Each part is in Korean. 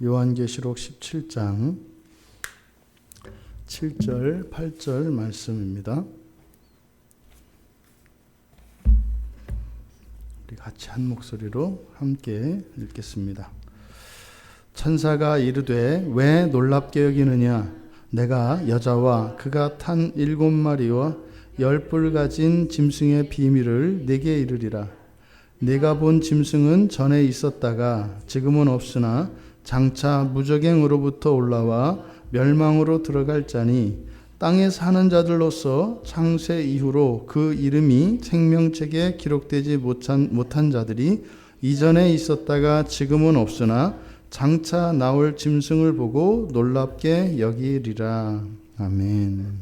요한계시록 17장 7절, 8절 말씀입니다. 우리 같이 한 목소리로 함께 읽겠습니다. 천사가 이르되 왜 놀랍게 여기느냐? 내가 여자와 그가 탄 7마리와 10뿔 가진 짐승의 비밀을 네게 이르리라. 네가 본 짐승은 전에 있었다가 지금은 없으나 장차 무저갱으로부터 올라와 멸망으로 들어갈 자니 땅에 사는 자들로서 창세 이후로 그 이름이 생명책에 기록되지 못한 자들이 이전에 있었다가 지금은 없으나 장차 나올 짐승을 보고 놀랍게 여기리라. 아멘.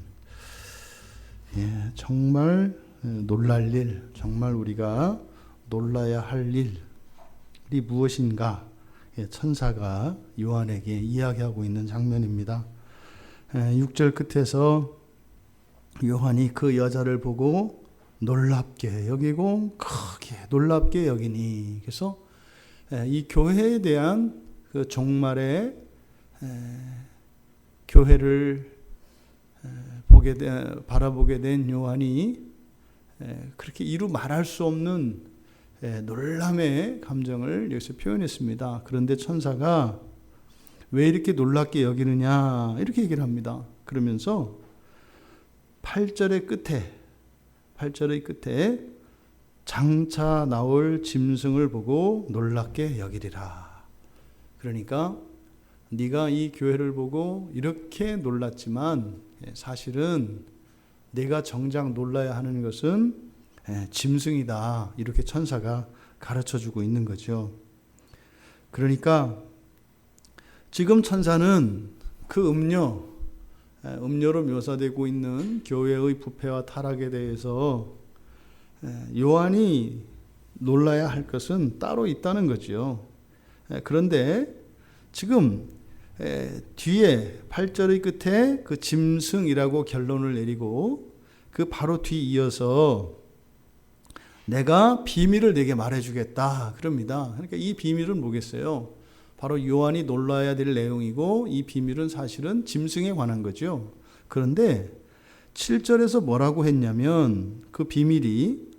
예, 정말 놀랄 일, 정말 우리가 놀라야 할 일이 무엇인가? 천사가 요한에게 이야기하고 있는 장면입니다. 6절 끝에서 요한이 그 여자를 보고 놀랍게 여기고 크게 놀랍게 여기니, 그래서 이 교회에 대한 그 종말의 교회를 바라보게 된 요한이 그렇게 이루 말할 수 없는 놀람의 감정을 여기서 표현했습니다. 그런데 천사가 왜 이렇게 놀랍게 여기느냐 이렇게 얘기를 합니다. 그러면서 8절의 끝에 장차 나올 짐승을 보고 놀랍게 여기리라. 그러니까 네가 이 교회를 보고 이렇게 놀랐지만 사실은 내가 정작 놀라야 하는 것은 짐승이다. 이렇게 천사가 가르쳐주고 있는 거죠. 그러니까 지금 천사는 그 음료로 묘사되고 있는 교회의 부패와 타락에 대해서 요한이 놀라야 할 것은 따로 있다는 거죠. 그런데 지금 뒤에 8절의 끝에 그 짐승이라고 결론을 내리고 그 바로 뒤 이어서 내가 비밀을 네게 말해주겠다 그럽니다. 그러니까 이 비밀은 뭐겠어요? 바로 요한이 놀라야 될 내용이고, 이 비밀은 사실은 짐승에 관한 거죠. 그런데 7절에서 뭐라고 했냐면 그 비밀이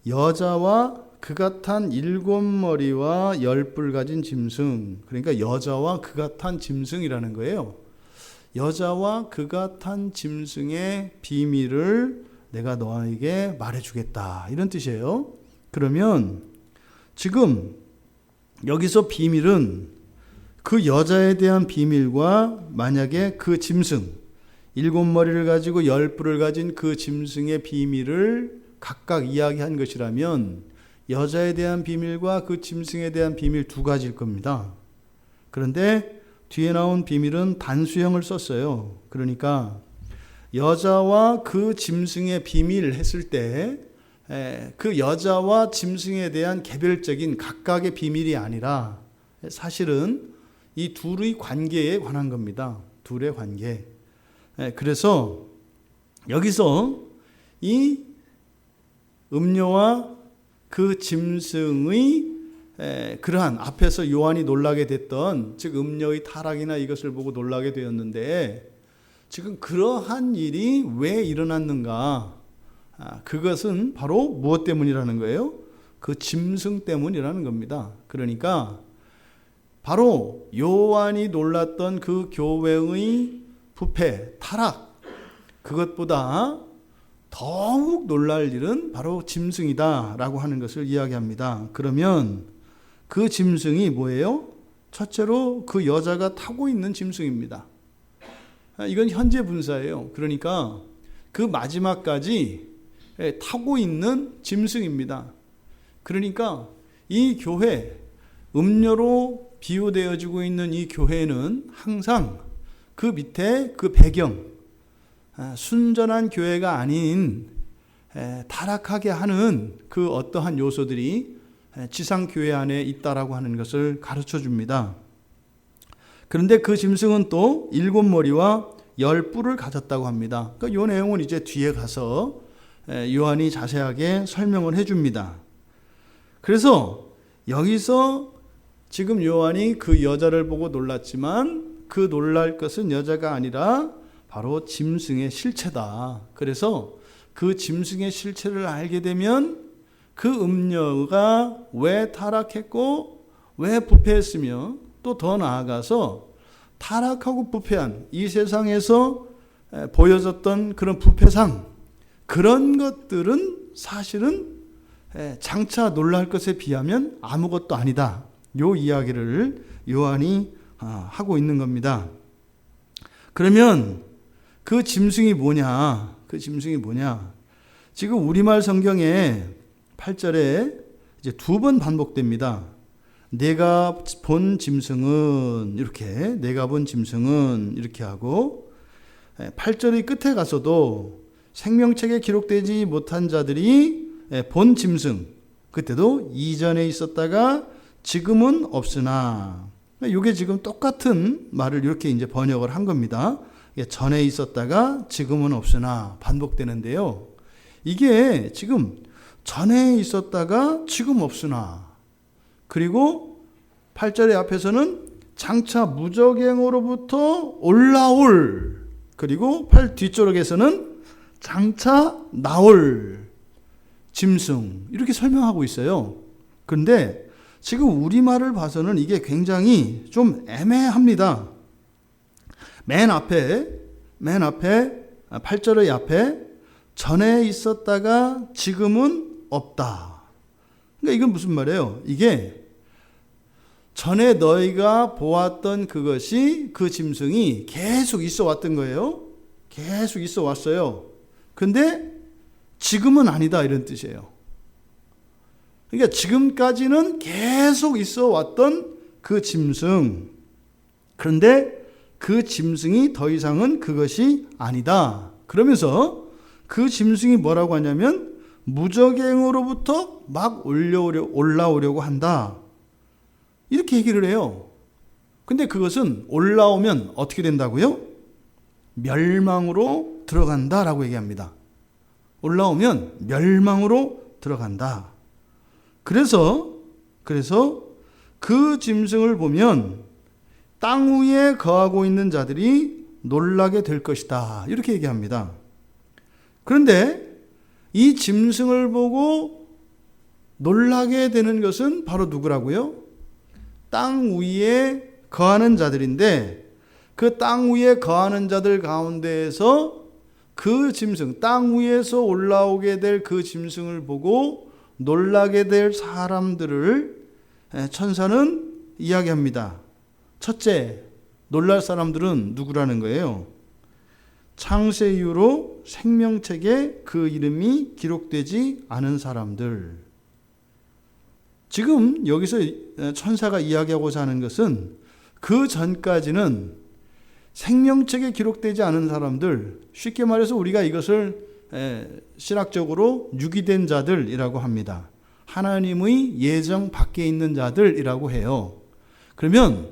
여자와 그가 탄 7머리와 10뿔 가진 짐승, 그러니까 여자와 그가 탄 짐승이라는 거예요. 여자와 그가 탄 짐승의 비밀을 내가 너에게 말해주겠다 이런 뜻이에요. 그러면 지금 여기서 비밀은 그 여자에 대한 비밀과 만약에 그 짐승 7머리를 가지고 10뿔을 가진 그 짐승의 비밀을 각각 이야기한 것이라면 여자에 대한 비밀과 그 짐승에 대한 비밀 두 가지일 겁니다. 그런데 뒤에 나온 비밀은 단수형을 썼어요. 그러니까 여자와 그 짐승의 비밀을 했을 때 그 여자와 짐승에 대한 개별적인 각각의 비밀이 아니라 사실은 이 둘의 관계에 관한 겁니다. 둘의 관계. 그래서 여기서 이 음료와 그 짐승의 그러한 앞에서 요한이 놀라게 됐던, 즉 음료의 타락이나 이것을 보고 놀라게 되었는데, 지금 그러한 일이 왜 일어났는가? 그것은 바로 무엇 때문이라는 거예요? 그 짐승 때문이라는 겁니다. 그러니까 바로 요한이 놀랐던 그 교회의 부패, 타락, 그것보다 더욱 놀랄 일은 바로 짐승이다라고 하는 것을 이야기합니다. 그러면 그 짐승이 뭐예요? 첫째로 그 여자가 타고 있는 짐승입니다. 이건 현재 분사예요. 그러니까 그 마지막까지 타고 있는 짐승입니다. 그러니까 이 교회, 음료로 비유되어지고 있는 이 교회는 항상 그 밑에 그 배경, 순전한 교회가 아닌 타락하게 하는 그 어떠한 요소들이 지상교회 안에 있다라고 하는 것을 가르쳐 줍니다. 그런데 그 짐승은 또 7머리와 10뿔을 가졌다고 합니다. 그러니까 이 내용은 이제 뒤에 가서 요한이 자세하게 설명을 해줍니다. 그래서 여기서 지금 요한이 그 여자를 보고 놀랐지만 그 놀랄 것은 여자가 아니라 바로 짐승의 실체다. 그래서 그 짐승의 실체를 알게 되면 그 음녀가 왜 타락했고 왜 부패했으며 또 더 나아가서 타락하고 부패한 이 세상에서 보여졌던 그런 부패상, 그런 것들은 사실은 장차 놀랄 것에 비하면 아무것도 아니다. 요 이야기를 요한이 하고 있는 겁니다. 그러면 그 짐승이 뭐냐? 그 짐승이 뭐냐? 지금 우리말 성경에 8절에 이제 2번 반복됩니다. 내가 본 짐승은 이렇게, 내가 본 짐승은 이렇게 하고 8절의 끝에 가서도 생명책에 기록되지 못한 자들이 본 짐승, 그때도 이전에 있었다가 지금은 없으나, 이게 지금 똑같은 말을 이렇게 이제 번역을 한 겁니다. 전에 있었다가 지금은 없으나 반복되는데요. 이게 지금 전에 있었다가 지금 없으나, 그리고 8절의 앞에서는 장차 무저갱으로부터 올라올, 그리고 8 뒤쪽에서는 장차 나올 짐승, 이렇게 설명하고 있어요. 그런데 지금 우리말을 봐서는 이게 굉장히 좀 애매합니다. 맨 앞에 8절의 앞에 전에 있었다가 지금은 없다. 그러니까 이건 무슨 말이에요? 이게 전에 너희가 보았던 그것이, 그 짐승이 계속 있어 왔던 거예요. 계속 있어 왔어요. 근데 지금은 아니다, 이런 뜻이에요. 그러니까 지금까지는 계속 있어 왔던 그 짐승, 그런데 그 짐승이 더 이상은 그것이 아니다. 그러면서 그 짐승이 뭐라고 하냐면 무저갱으로부터 막 올라오려고 한다, 이렇게 얘기를 해요. 근데 그것은 올라오면 어떻게 된다고요? 멸망으로 들어간다라고 얘기합니다. 올라오면 멸망으로 들어간다. 그래서 그 짐승을 보면 땅 위에 거하고 있는 자들이 놀라게 될 것이다, 이렇게 얘기합니다. 그런데 이 짐승을 보고 놀라게 되는 것은 바로 누구라고요? 땅 위에 거하는 자들인데, 그 땅 위에 거하는 자들 가운데에서 그 짐승, 땅 위에서 올라오게 될 그 짐승을 보고 놀라게 될 사람들을 천사는 이야기합니다. 첫째, 놀랄 사람들은 누구라는 거예요? 창세 이후로 생명책에 그 이름이 기록되지 않은 사람들. 지금 여기서 천사가 이야기하고자 하는 것은 그 전까지는 생명책에 기록되지 않은 사람들, 쉽게 말해서 우리가 이것을 신학적으로 유기된 자들이라고 합니다. 하나님의 예정 밖에 있는 자들이라고 해요. 그러면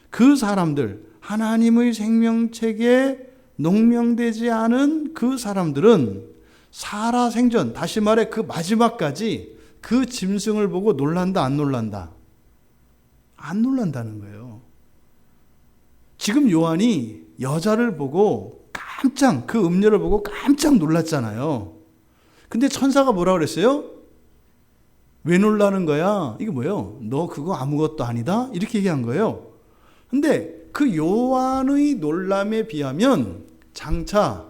그 사람들, 하나님의 생명책에 농명되지 않은 그 사람들은 살아생전, 다시 말해 그 마지막까지 그 짐승을 보고 놀란다, 안 놀란다? 안 놀란다는 거예요. 지금 요한이 여자를 보고 그 음녀를 보고 깜짝 놀랐잖아요. 근데 천사가 뭐라 그랬어요? 왜 놀라는 거야? 이게 뭐예요? 너 그거 아무것도 아니다? 이렇게 얘기한 거예요. 근데 그 요한의 놀람에 비하면 장차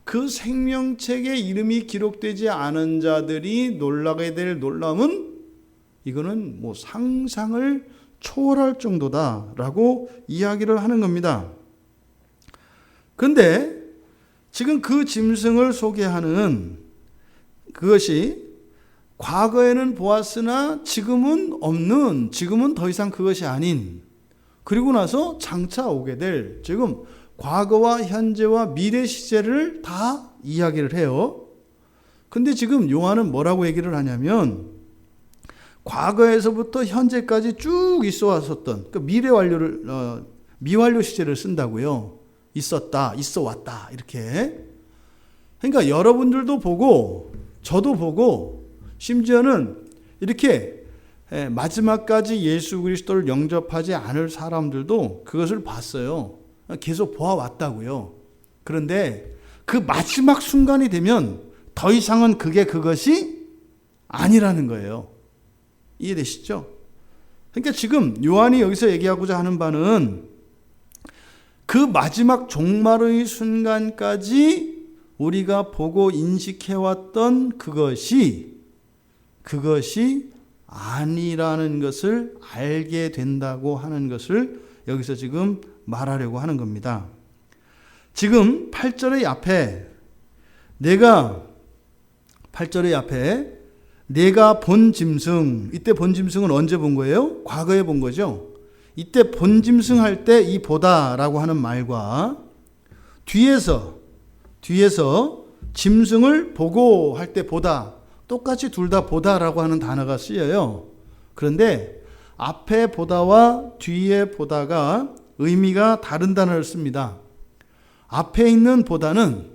그 생명책에 이름이 기록되지 않은 자들이 놀라게 될 놀람은, 이거는 뭐 상상을 초월할 정도다라고 이야기를 하는 겁니다. 그런데 지금 그 짐승을 소개하는 그것이 과거에는 보았으나 지금은 없는, 지금은 더 이상 그것이 아닌, 그리고 나서 장차 오게 될, 지금 과거와 현재와 미래 시제를 다 이야기를 해요. 근데 지금 요한은 뭐라고 얘기를 하냐면 과거에서부터 현재까지 쭉 있어 왔었던 그 미완료 시제를 쓴다고요. 있었다, 있어 왔다, 이렇게. 그러니까 여러분들도 보고 저도 보고 심지어는 이렇게 마지막까지 예수 그리스도를 영접하지 않을 사람들도 그것을 봤어요. 계속 보아왔다고요. 그런데 그 마지막 순간이 되면 더 이상은 그것이 아니라는 거예요. 이해되시죠? 그러니까 지금 요한이 여기서 얘기하고자 하는 바는 그 마지막 종말의 순간까지 우리가 보고 인식해왔던 그것이 아니라는 것을 알게 된다고 하는 것을 여기서 지금 말하려고 하는 겁니다. 지금 8절의 앞에 내가 본 짐승, 이때 본 짐승은 언제 본 거예요? 과거에 본 거죠. 이때 본 짐승 할 때 이 보다라고 하는 말과 뒤에서 짐승을 보고 할 때 보다, 똑같이 둘 다 보다라고 하는 단어가 쓰여요. 그런데 앞에 보다와 뒤에 보다가 의미가 다른 단어를 씁니다. 앞에 있는 보다는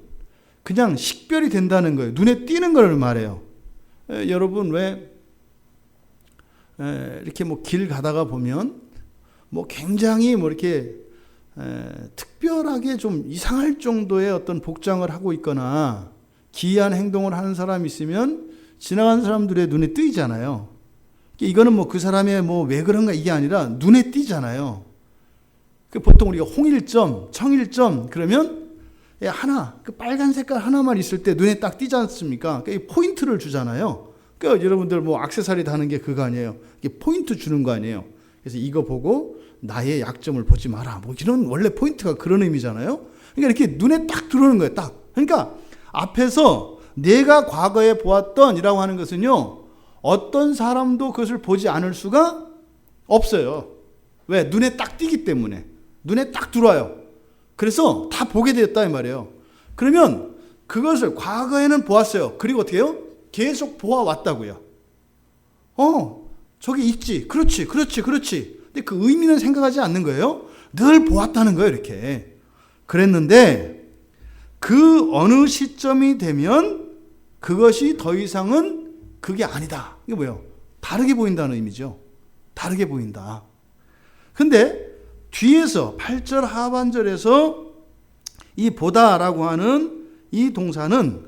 그냥 식별이 된다는 거예요. 눈에 띄는 걸 말해요. 여러분 왜 이렇게 뭐 길 가다가 보면 뭐 굉장히 뭐 이렇게 특별하게 좀 이상할 정도의 어떤 복장을 하고 있거나 기이한 행동을 하는 사람이 있으면 지나가는 사람들의 눈에 띄잖아요. 이거는 뭐 그 사람의 뭐 왜 그런가 이게 아니라 눈에 띄잖아요. 보통 우리가 홍일점, 청일점 그러면 하나, 그 빨간 색깔 하나만 있을 때 눈에 딱 띄지 않습니까? 그러니까 포인트를 주잖아요. 그러니까 여러분들 뭐 액세서리 다는 게 그거 아니에요. 이게 포인트 주는 거 아니에요. 그래서 이거 보고 나의 약점을 보지 마라. 뭐 이런 원래 포인트가 그런 의미잖아요. 그러니까 이렇게 눈에 딱 들어오는 거예요. 딱. 그러니까 앞에서 내가 과거에 보았던이라고 하는 것은요. 어떤 사람도 그것을 보지 않을 수가 없어요. 왜? 눈에 딱 띄기 때문에. 눈에 딱 들어와요. 그래서 다 보게 되었다 이 말이에요. 그러면 그것을 과거에는 보았어요. 그리고 어떻게 해요? 계속 보아왔다고요. 저기 있지. 그렇지. 근데 그 의미는 생각하지 않는 거예요. 늘 보았다는 거예요. 이렇게. 그랬는데 그 어느 시점이 되면 그것이 더 이상은 그게 아니다. 이게 뭐예요? 다르게 보인다는 의미죠. 다르게 보인다. 근데 뒤에서 8절 하반절에서 이 보다라고 하는 이 동사는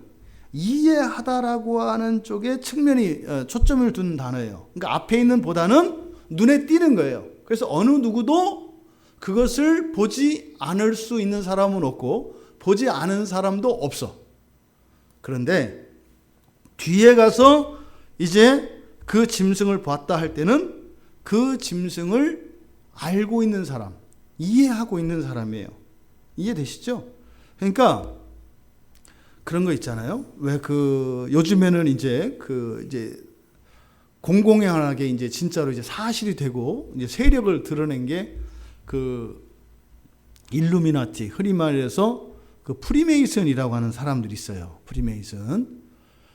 이해하다라고 하는 쪽에 초점을 둔 단어예요. 그러니까 앞에 있는 보다는 눈에 띄는 거예요. 그래서 어느 누구도 그것을 보지 않을 수 있는 사람은 없고 보지 않은 사람도 없어. 그런데 뒤에 가서 이제 그 짐승을 봤다 할 때는 그 짐승을 알고 있는 사람, 이해하고 있는 사람이에요. 이해되시죠? 그러니까 그런 거 있잖아요. 왜 요즘에는 이제 공공연하게 이제 진짜로 이제 사실이 되고 이제 세력을 드러낸 게 일루미나티, 흔히 말해서 프리메이슨이라고 하는 사람들이 있어요. 프리메이슨.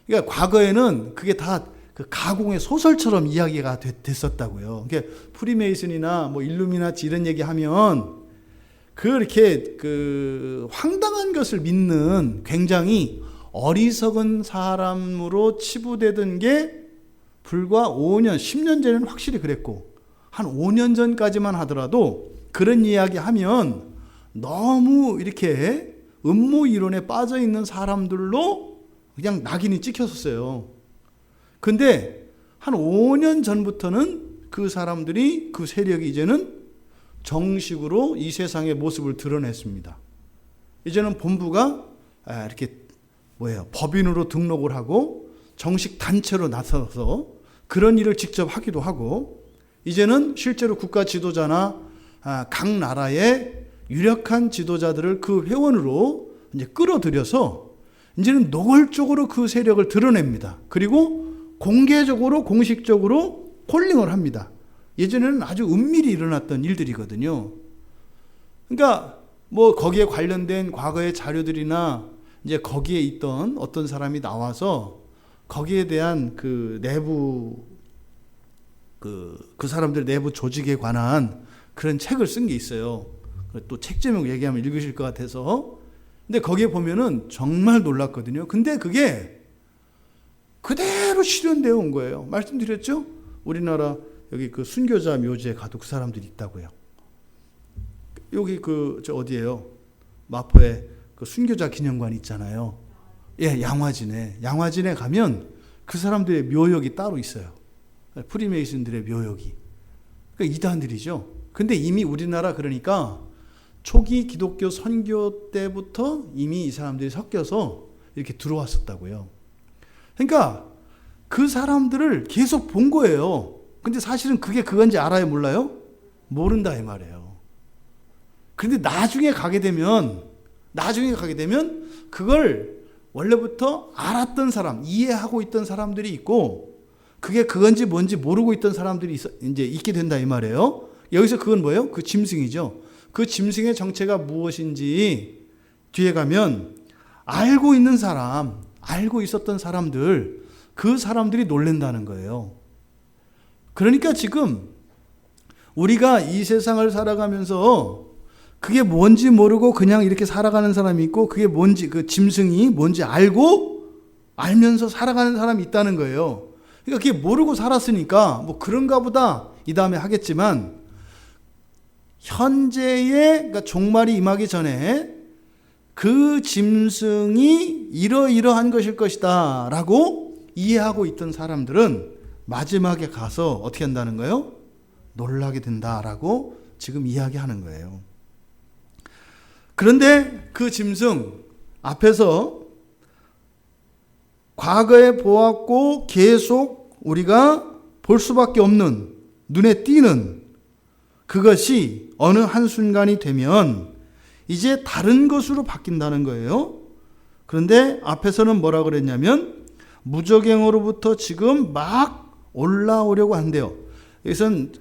그러니까 과거에는 그게 다 가공의 소설처럼 이야기가 됐었다고요. 그러니까 프리메이슨이나 뭐 일루미나티 이런 얘기하면 그렇게 황당한 것을 믿는 굉장히 어리석은 사람으로 치부되던 게 불과 5년, 10년 전에는 확실히 그랬고 한 5년 전까지만 하더라도 그런 이야기 하면 너무 이렇게 음모 이론에 빠져 있는 사람들로 그냥 낙인이 찍혔었어요. 근데 한 5년 전부터는 그 사람들이 그 세력이 이제는 정식으로 이 세상의 모습을 드러냈습니다. 이제는 본부가 이렇게 법인으로 등록을 하고 정식 단체로 나서서 그런 일을 직접 하기도 하고 이제는 실제로 국가 지도자나 각 나라의 유력한 지도자들을 그 회원으로 이제 끌어들여서 이제는 노골적으로 그 세력을 드러냅니다. 그리고 공개적으로 공식적으로 콜링을 합니다. 예전에는 아주 은밀히 일어났던 일들이거든요. 그러니까 뭐 거기에 관련된 과거의 자료들이나 이제 거기에 있던 어떤 사람이 나와서 거기에 대한 내부 그 사람들 내부 조직에 관한 그런 책을 쓴 게 있어요. 또 책 제목 얘기하면 읽으실 것 같아서. 근데 거기에 보면은 정말 놀랐거든요. 근데 그게 그대로 실현되어 온 거예요. 말씀드렸죠? 우리나라 여기 그 순교자 묘지에 가도 그 사람들이 있다고요. 여기 어디예요? 마포에 그 순교자 기념관 있잖아요. 예, 양화진에 가면 그 사람들의 묘역이 따로 있어요. 프리메이슨들의 묘역이. 그러니까 이단들이죠. 근데 이미 우리나라 그러니까 초기 기독교 선교 때부터 이미 이 사람들이 섞여서 이렇게 들어왔었다고요. 그러니까 그 사람들을 계속 본 거예요. 근데 사실은 그게 그건지 알아요, 몰라요? 모른다 이 말이에요. 그런데 나중에 가게 되면 그걸 원래부터 알았던 사람, 이해하고 있던 사람들이 있고 그게 그건지 뭔지 모르고 있던 사람들이 이제 있게 된다 이 말이에요. 여기서 그건 뭐예요? 그 짐승이죠. 그 짐승의 정체가 무엇인지 뒤에 가면 알고 있었던 사람들, 그 사람들이 놀란다는 거예요. 그러니까 지금 우리가 이 세상을 살아가면서 그게 뭔지 모르고 그냥 이렇게 살아가는 사람이 있고 그게 뭔지, 그 짐승이 뭔지 알면서 살아가는 사람이 있다는 거예요. 그러니까 그게 모르고 살았으니까 뭐 그런가 보다 이 다음에 하겠지만 현재의 그러니까 종말이 임하기 전에 그 짐승이 이러이러한 것일 것이다 라고 이해하고 있던 사람들은 마지막에 가서 어떻게 한다는 거예요? 놀라게 된다라고 지금 이야기하는 거예요. 그런데 그 짐승 앞에서 과거에 보았고 계속 우리가 볼 수밖에 없는 눈에 띄는 그것이 어느 한순간이 되면 이제 다른 것으로 바뀐다는 거예요. 그런데 앞에서는 뭐라 그랬냐면 무저갱으로부터 지금 막 올라오려고 한대요. 여기서는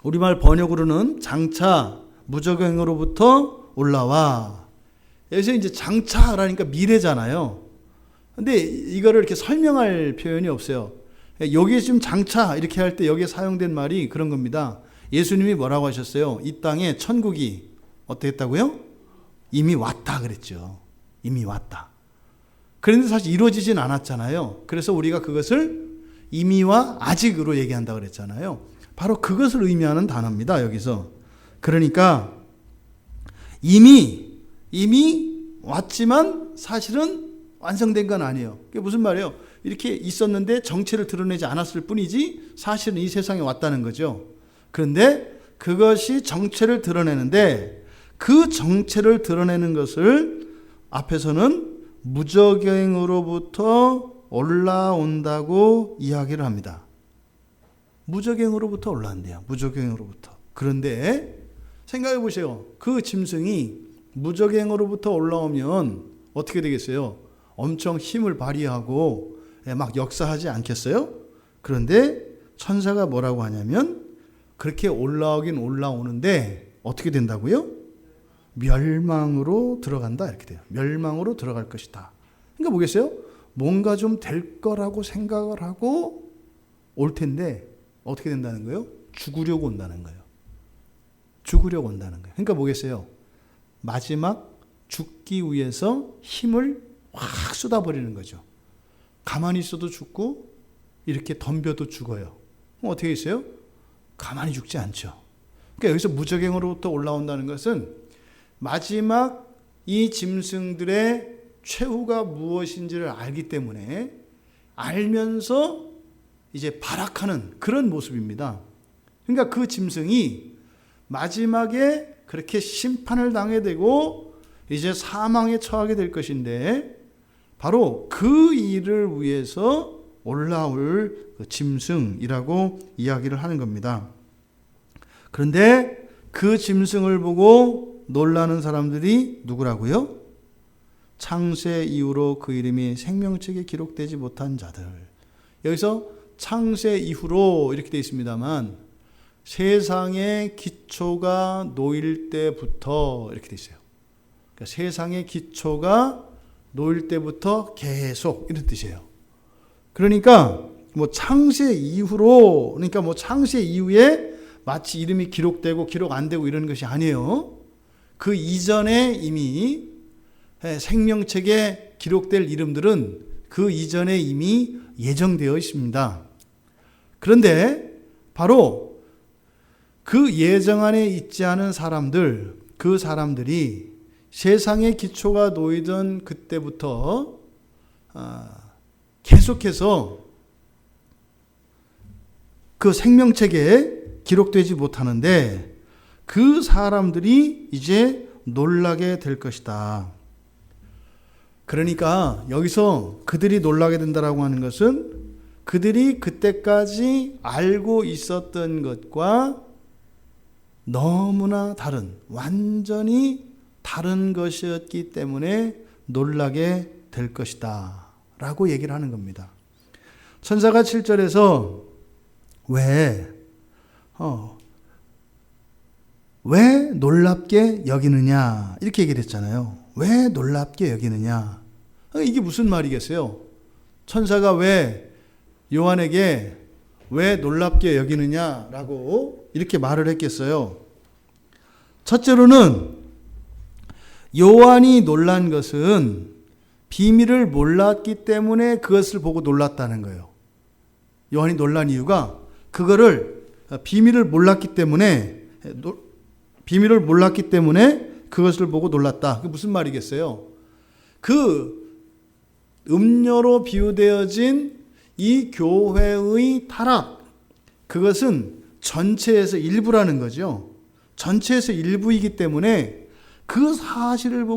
우리말 번역으로는 장차 무저갱으로부터 올라와. 여기서 이제 장차라니까 미래잖아요. 근데 이거를 이렇게 설명할 표현이 없어요. 여기에 지금 장차 이렇게 할 때 여기에 사용된 말이 그런 겁니다. 예수님이 뭐라고 하셨어요? 이 땅에 천국이 어떻게 했다고요? 이미 왔다 그랬죠. 이미 왔다. 그런데 사실 이루어지진 않았잖아요. 그래서 우리가 그것을 이미와 아직으로 얘기한다고 그랬잖아요. 바로 그것을 의미하는 단어입니다. 여기서. 그러니까 이미 왔지만 사실은 완성된 건 아니에요. 그게 무슨 말이에요? 이렇게 있었는데 정체를 드러내지 않았을 뿐이지 사실은 이 세상에 왔다는 거죠. 그런데 그것이 정체를 드러내는데 그 정체를 드러내는 것을 앞에서는 무저갱으로부터 올라온다고 이야기를 합니다. 무저갱으로부터 올라온대요. 무저갱으로부터. 그런데 생각해 보세요. 그 짐승이 무저갱으로부터 올라오면 어떻게 되겠어요? 엄청 힘을 발휘하고 막 역사하지 않겠어요? 그런데 천사가 뭐라고 하냐면 그렇게 올라오긴 올라오는데 어떻게 된다고요? 멸망으로 들어간다 이렇게 돼요. 멸망으로 들어갈 것이다. 그러니까 뭐겠어요? 뭔가 좀 될 거라고 생각을 하고 올 텐데 어떻게 된다는 거예요? 죽으려고 온다는 거예요. 죽으려고 온다는 거예요. 그러니까 뭐겠어요? 마지막 죽기 위해서 힘을 확 쏟아버리는 거죠. 가만히 있어도 죽고 이렇게 덤벼도 죽어요. 그럼 어떻게 있어요? 가만히 죽지 않죠. 그러니까 여기서 무저갱으로부터 올라온다는 것은 마지막 이 짐승들의 최후가 무엇인지를 알기 때문에 알면서 이제 발악하는 그런 모습입니다. 그러니까 그 짐승이 마지막에 그렇게 심판을 당하게 되고 이제 사망에 처하게 될 것인데 바로 그 일을 위해서 올라올 그 짐승이라고 이야기를 하는 겁니다. 그런데 그 짐승을 보고 놀라는 사람들이 누구라고요? 창세 이후로 그 이름이 생명책에 기록되지 못한 자들. 여기서 창세 이후로 이렇게 되어 있습니다만 세상의 기초가 놓일 때부터 이렇게 되어 있어요. 그러니까 세상의 기초가 놓일 때부터 계속 이런 뜻이에요. 그러니까 뭐 창세 이후로 그러니까 뭐 창세 이후에 마치 이름이 기록되고 기록 안 되고 이런 것이 아니에요. 그 이전에 이미 생명책에 기록될 이름들은 그 이전에 이미 예정되어 있습니다. 그런데 바로 그 예정 안에 있지 않은 사람들, 그 사람들이 세상의 기초가 놓이던 그때부터 계속해서 그 생명책에 기록되지 못하는데 그 사람들이 이제 놀라게 될 것이다. 그러니까 여기서 그들이 놀라게 된다라고 하는 것은 그들이 그때까지 알고 있었던 것과 너무나 다른, 완전히 다른 것이었기 때문에 놀라게 될 것이다 라고 얘기를 하는 겁니다. 천사가 7절에서 왜 놀랍게 여기느냐 이렇게 얘기를 했잖아요. 왜 놀랍게 여기느냐, 이게 무슨 말이겠어요? 천사가 왜 요한에게 왜 놀랍게 여기느냐라고 이렇게 말을 했겠어요? 첫째로는 요한이 놀란 것은 비밀을 몰랐기 때문에 그것을 보고 놀랐다는 거예요. 요한이 놀란 이유가 그거를 비밀을 몰랐기 때문에 그것을 보고 놀랐다. 그게 무슨 말이겠어요? 그 음료로 비유되어진 이 교회의 타락, 그것은 전체에서 일부라는 거죠. 전체에서 일부이기 때문에 그 사실을만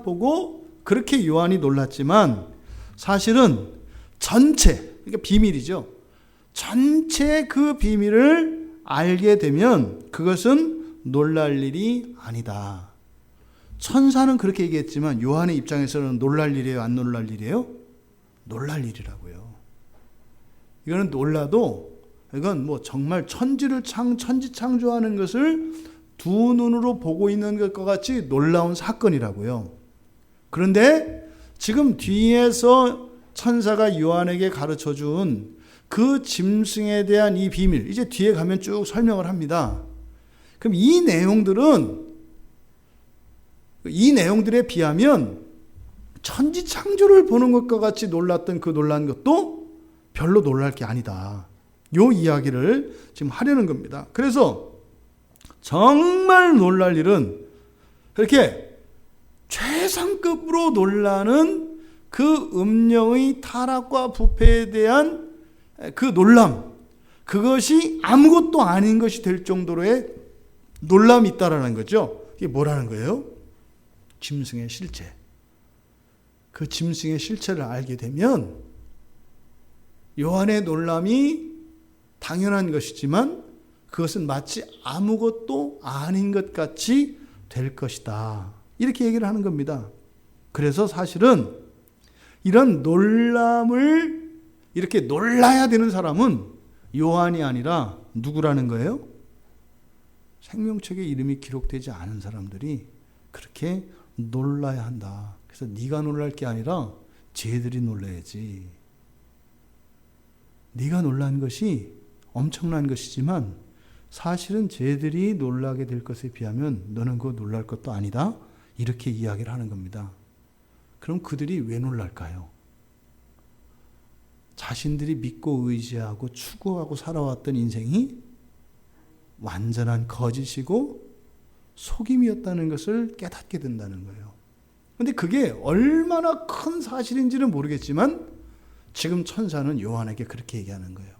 보고 그렇게 요한이 놀랐지만 사실은 전체, 그러니까 비밀이죠. 전체 그 비밀을 알게 되면 그것은 놀랄 일이 아니다. 천사는 그렇게 얘기했지만 요한의 입장에서는 놀랄 일이에요, 안 놀랄 일이에요? 놀랄 일이라고요. 이거는 놀라도 이건 뭐 정말 천지 창조하는 것을 두 눈으로 보고 있는 것과 같이 놀라운 사건이라고요. 그런데 지금 뒤에서 천사가 요한에게 가르쳐 준 그 짐승에 대한 이 비밀, 이제 뒤에 가면 쭉 설명을 합니다. 그럼 이 내용들에 비하면 천지 창조를 보는 것과 같이 놀랐던 그 놀란 것도 별로 놀랄 게 아니다. 요 이야기를 지금 하려는 겁니다. 그래서 정말 놀랄 일은 그렇게 최상급으로 놀라는 그 음령의 타락과 부패에 대한 그 놀람, 그것이 아무것도 아닌 것이 될 정도로의 놀람이 있다라는 거죠. 이게 뭐라는 거예요? 짐승의 실체. 그 짐승의 실체를 알게 되면 요한의 놀람이 당연한 것이지만 그것은 마치 아무것도 아닌 것 같이 될 것이다. 이렇게 얘기를 하는 겁니다. 그래서 사실은 이런 놀람을 이렇게 놀라야 되는 사람은 요한이 아니라 누구라는 거예요? 생명책에 이름이 기록되지 않은 사람들이 그렇게 놀라야 한다. 그래서 네가 놀랄 게 아니라 쟤들이 놀라야지. 네가 놀란 것이 엄청난 것이지만 사실은 쟤들이 놀라게 될 것에 비하면 너는 그거 놀랄 것도 아니다. 이렇게 이야기를 하는 겁니다. 그럼 그들이 왜 놀랄까요? 자신들이 믿고 의지하고 추구하고 살아왔던 인생이 완전한 거짓이고 속임이었다는 것을 깨닫게 된다는 거예요. 그런데 그게 얼마나 큰 사실인지는 모르겠지만 지금 천사는 요한에게 그렇게 얘기하는 거예요.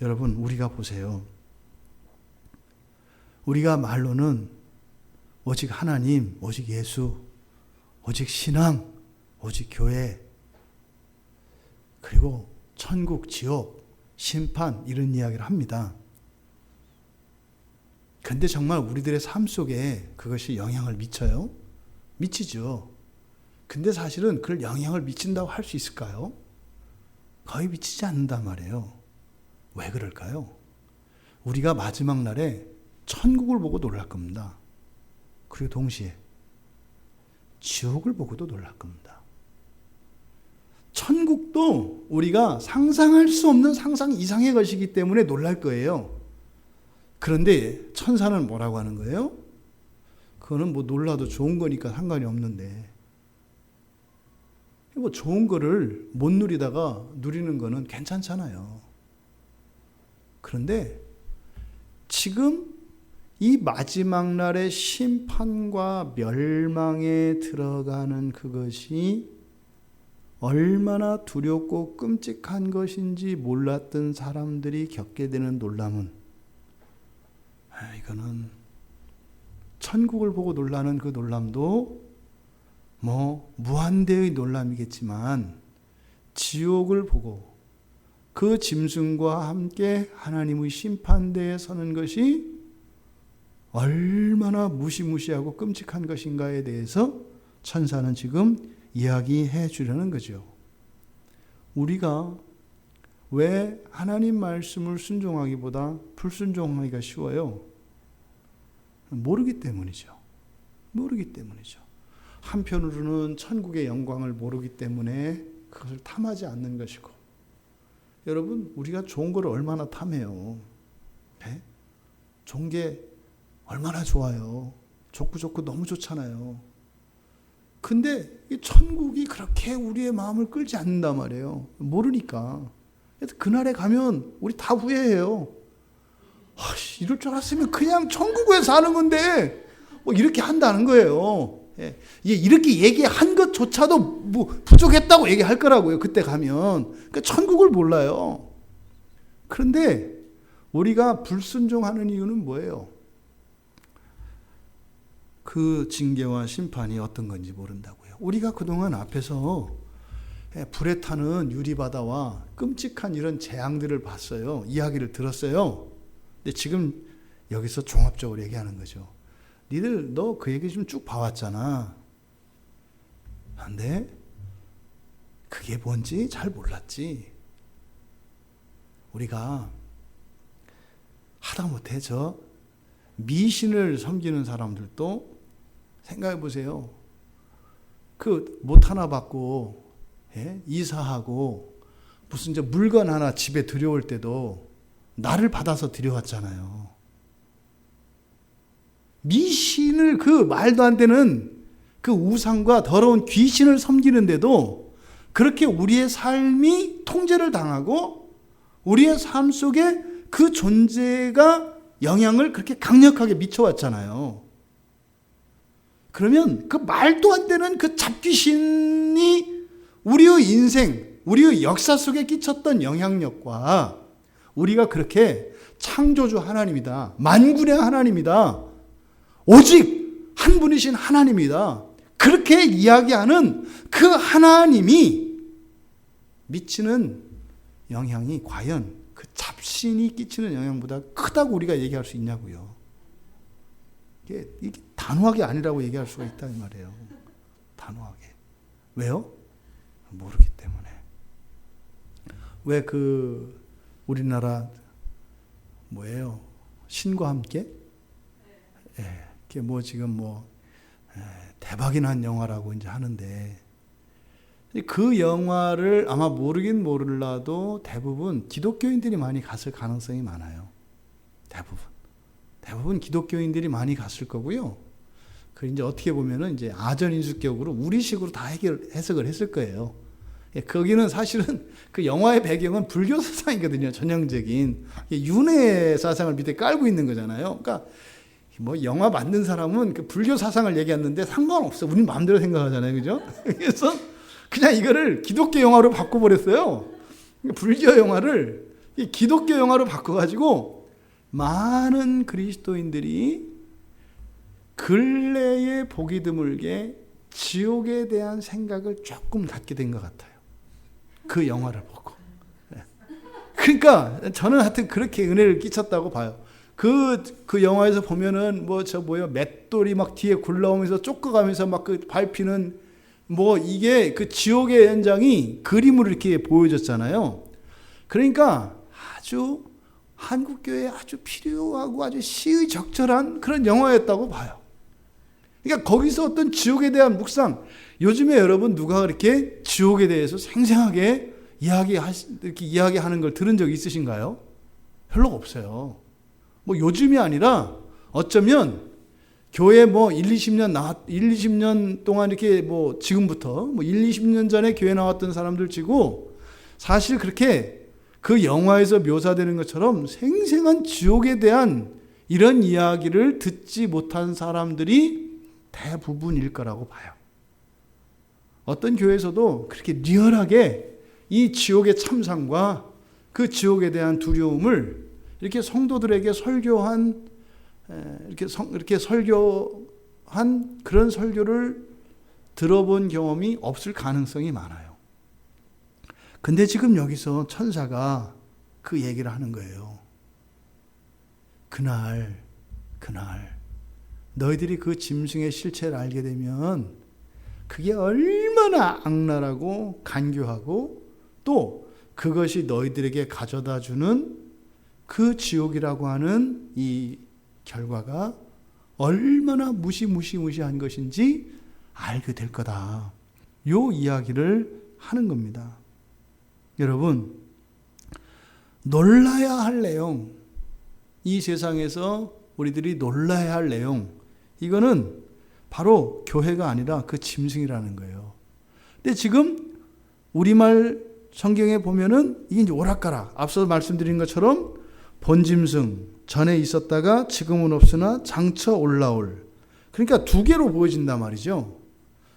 여러분, 우리가 보세요. 우리가 말로는 오직 하나님, 오직 예수, 오직 신앙, 오직 교회, 그리고 천국, 지옥, 심판 이런 이야기를 합니다. 근데 정말 우리들의 삶 속에 그것이 영향을 미쳐요? 미치죠. 근데 사실은 그걸 영향을 미친다고 할 수 있을까요? 거의 미치지 않는단 말이에요. 왜 그럴까요? 우리가 마지막 날에 천국을 보고 놀랄 겁니다. 그리고 동시에 지옥을 보고도 놀랄 겁니다. 천국도 우리가 상상할 수 없는 상상 이상의 것이기 때문에 놀랄 거예요. 그런데 천사는 뭐라고 하는 거예요? 그거는 뭐 놀라도 좋은 거니까 상관이 없는데, 뭐 좋은 거를 못 누리다가 누리는 거는 괜찮잖아요. 그런데 지금 이 마지막 날의 심판과 멸망에 들어가는 그것이 얼마나 두렵고 끔찍한 것인지 몰랐던 사람들이 겪게 되는 놀람은, 이거는 천국을 보고 놀라는 그 놀람도 뭐 무한대의 놀람이겠지만, 지옥을 보고 그 짐승과 함께 하나님의 심판대에 서는 것이 얼마나 무시무시하고 끔찍한 것인가에 대해서 천사는 지금 이야기해 주려는 거죠. 우리가 왜 하나님 말씀을 순종하기보다 불순종하기가 쉬워요? 모르기 때문이죠. 모르기 때문이죠. 한편으로는 천국의 영광을 모르기 때문에 그것을 탐하지 않는 것이고, 여러분, 우리가 좋은 걸 얼마나 탐해요. 네? 좋은 게 얼마나 좋아요. 좋고 너무 좋잖아요. 근데 이 천국이 그렇게 우리의 마음을 끌지 않는단 말이에요. 모르니까. 그날에 가면 우리 다 후회해요. 이럴 줄 알았으면 그냥 천국에 사는 건데 뭐 이렇게 한다는 거예요. 이렇게 얘기한 것조차도 뭐 부족했다고 얘기할 거라고요. 그때 가면. 그러니까 천국을 몰라요. 그런데 우리가 불순종하는 이유는 뭐예요? 그 징계와 심판이 어떤 건지 모른다고요. 우리가 그동안 앞에서 불에 타는 유리바다와 끔찍한 이런 재앙들을 봤어요. 이야기를 들었어요. 근데 지금 여기서 종합적으로 얘기하는 거죠. 니들 너 그 얘기 좀 쭉 봐왔잖아. 근데 그게 뭔지 잘 몰랐지. 우리가 하다못해 저 미신을 섬기는 사람들도 생각해 보세요. 그 못 하나 받고 이사하고 무슨 이제 물건 하나 집에 들여올 때도 나를 받아서 들여왔잖아요. 미신을, 그 말도 안 되는 그 우상과 더러운 귀신을 섬기는데도 그렇게 우리의 삶이 통제를 당하고 우리의 삶 속에 그 존재가 영향을 그렇게 강력하게 미쳐왔잖아요. 그러면 그 말도 안 되는 그 잡귀신이 우리의 인생, 우리의 역사 속에 끼쳤던 영향력과 우리가 그렇게 창조주 하나님이다, 만군의 하나님이다, 오직 한 분이신 하나님이다, 그렇게 이야기하는 그 하나님이 미치는 영향이 과연 그 잡신이 끼치는 영향보다 크다고 우리가 얘기할 수 있냐고요. 이게 단호하게 아니라고 얘기할 수가 있다 이 말이에요. 단호하게. 왜요? 모르기 때문에. 왜 그 우리나라 뭐예요? 신과 함께? 그게 뭐 지금 대박이 난 영화라고 이제 하는데, 그 영화를 아마 모르긴 모를라도 대부분 기독교인들이 많이 갔을 가능성이 많아요. 대부분 기독교인들이 많이 갔을 거고요. 그 이제 어떻게 보면은 이제 아전인수격으로 우리식으로 다 해석을 했을 거예요. 거기는 사실은 그 영화의 배경은 불교 사상이거든요. 전형적인 윤회 사상을 밑에 깔고 있는 거잖아요. 그러니까 뭐 영화 만든 사람은 그 불교 사상을 얘기했는데 상관없어. 우린 마음대로 생각하잖아요, 그죠? 그래서 그냥 이거를 기독교 영화로 바꿔버렸어요. 불교 영화를 기독교 영화로 바꿔가지고 많은 그리스도인들이 근래에 보기 드물게 지옥에 대한 생각을 조금 갖게 된 것 같아요. 그 영화를 보고. 그러니까 저는 하여튼 그렇게 은혜를 끼쳤다고 봐요. 그 영화에서 보면은 맷돌이 막 뒤에 굴러오면서 쫓겨가면서 막 그 밟히는 이게 그 지옥의 현장이 그림으로 이렇게 보여졌잖아요. 그러니까 아주 한국교회에 아주 필요하고 아주 시의적절한 그런 영화였다고 봐요. 그러니까 거기서 어떤 지옥에 대한 묵상, 요즘에 여러분 누가 그렇게 지옥에 대해서 생생하게 이렇게 이야기하는 걸 들은 적 있으신가요? 별로 없어요. 요즘이 아니라 어쩌면 교회 1, 20년 동안 이렇게 지금부터 1, 20년 전에 교회 나왔던 사람들 치고 사실 그렇게 그 영화에서 묘사되는 것처럼 생생한 지옥에 대한 이런 이야기를 듣지 못한 사람들이 대부분일 거라고 봐요. 어떤 교회에서도 그렇게 리얼하게 이 지옥의 참상과 그 지옥에 대한 두려움을 이렇게 성도들에게 설교한 그런 설교를 들어본 경험이 없을 가능성이 많아요. 근데 지금 여기서 천사가 그 얘기를 하는 거예요. 그날 너희들이 그 짐승의 실체를 알게 되면 그게 얼마나 악랄하고 간교하고 또 그것이 너희들에게 가져다 주는 그 지옥이라고 하는 이 결과가 얼마나 무시무시한 것인지 알게 될 거다. 요 이야기를 하는 겁니다. 여러분, 놀라야 할 내용, 이 세상에서 우리들이 놀라야 할 내용, 이거는 바로 교회가 아니라 그 짐승이라는 거예요. 근데 지금 우리말 성경에 보면은 이게 이제 오락가락, 앞서 말씀드린 것처럼 본짐승, 전에 있었다가 지금은 없으나 장차 올라올. 그러니까 두 개로 보여진단 말이죠.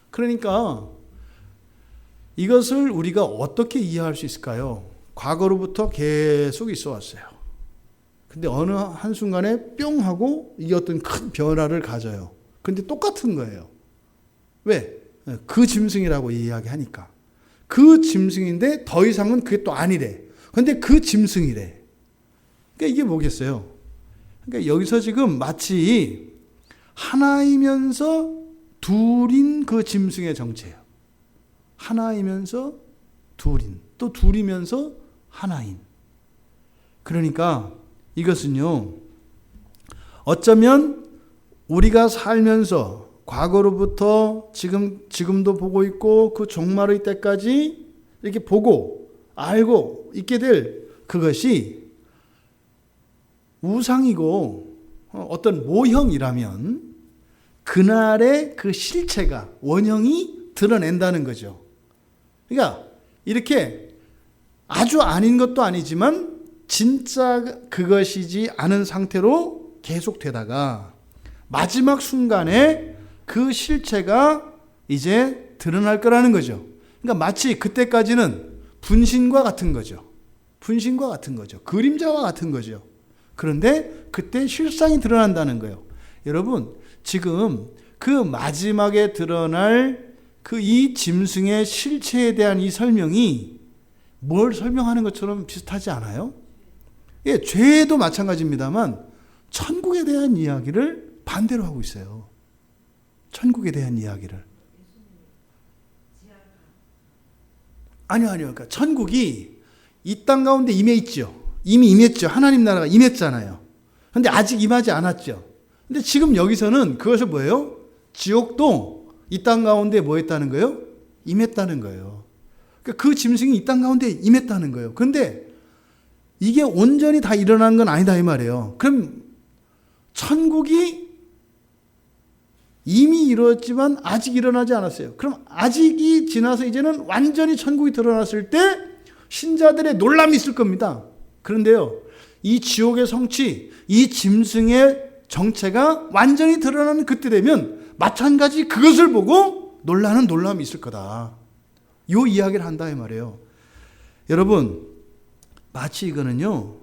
그러니까 이것을 우리가 어떻게 이해할 수 있을까요? 과거로부터 계속 있어 왔어요. 근데 어느 한순간에 뿅 하고 이게 어떤 큰 변화를 가져요. 근데 똑같은 거예요. 왜? 그 짐승이라고 이야기하니까. 그 짐승인데 더 이상은 그게 또 아니래. 근데 그 짐승이래. 그러니까 이게 뭐겠어요? 그러니까 여기서 지금 마치 하나이면서 둘인 그 짐승의 정체예요. 하나이면서 둘인, 또 둘이면서 하나인. 그러니까 이것은요, 어쩌면 우리가 살면서 과거로부터 지금도 보고 있고 그 종말의 때까지 이렇게 보고 알고 있게 될 그것이 우상이고 어떤 모형이라면 그날의 그 실체가, 원형이 드러낸다는 거죠. 그러니까 이렇게 아주 아닌 것도 아니지만 진짜 그것이지 않은 상태로 계속되다가 마지막 순간에 그 실체가 이제 드러날 거라는 거죠. 그러니까 마치 그때까지는 분신과 같은 거죠. 분신과 같은 거죠. 그림자와 같은 거죠. 그런데 그때 실상이 드러난다는 거예요. 여러분, 지금 그 마지막에 드러날 그 이 짐승의 실체에 대한 이 설명이 뭘 설명하는 것처럼 비슷하지 않아요? 예, 죄도 마찬가지입니다만 천국에 대한 이야기를 반대로 하고 있어요. 천국에 대한 이야기를. 아니요. 그러니까 천국이 이 땅 가운데 임해 있죠. 이미 임했죠. 하나님 나라가 임했잖아요. 근데 아직 임하지 않았죠. 근데 지금 여기서는 그것을 뭐예요? 지옥도 이 땅 가운데 뭐 했다는 거예요? 임했다는 거예요. 그러니까 그 짐승이 이 땅 가운데 임했다는 거예요. 그런데 이게 온전히 다 일어난 건 아니다 이 말이에요. 그럼 천국이 이미 이루어졌지만 아직 일어나지 않았어요. 그럼 아직이 지나서 이제는 완전히 천국이 드러났을 때 신자들의 놀람이 있을 겁니다. 그런데요, 이 지옥의 성취, 이 짐승의 정체가 완전히 드러나는 그때 되면 마찬가지 그것을 보고 놀라는 놀람이 있을 거다. 이 이야기를 한다 이 말이에요. 여러분, 마치 이거는요,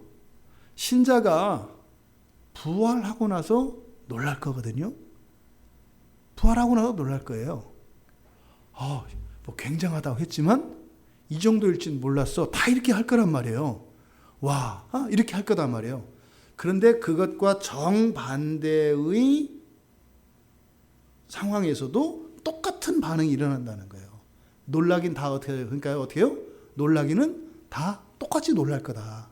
신자가 부활하고 나서 놀랄 거거든요. 부활하고 나서 놀랄 거예요. 뭐 굉장하다고 했지만 이 정도일진 몰랐어. 다 이렇게 할 거란 말이에요. 와, 이렇게 할 거단 말이에요. 그런데 그것과 정반대의 상황에서도 똑같은 반응이 일어난다는 거예요. 놀라긴 다 어떻게요? 놀라기는 다 똑같이 놀랄 거다.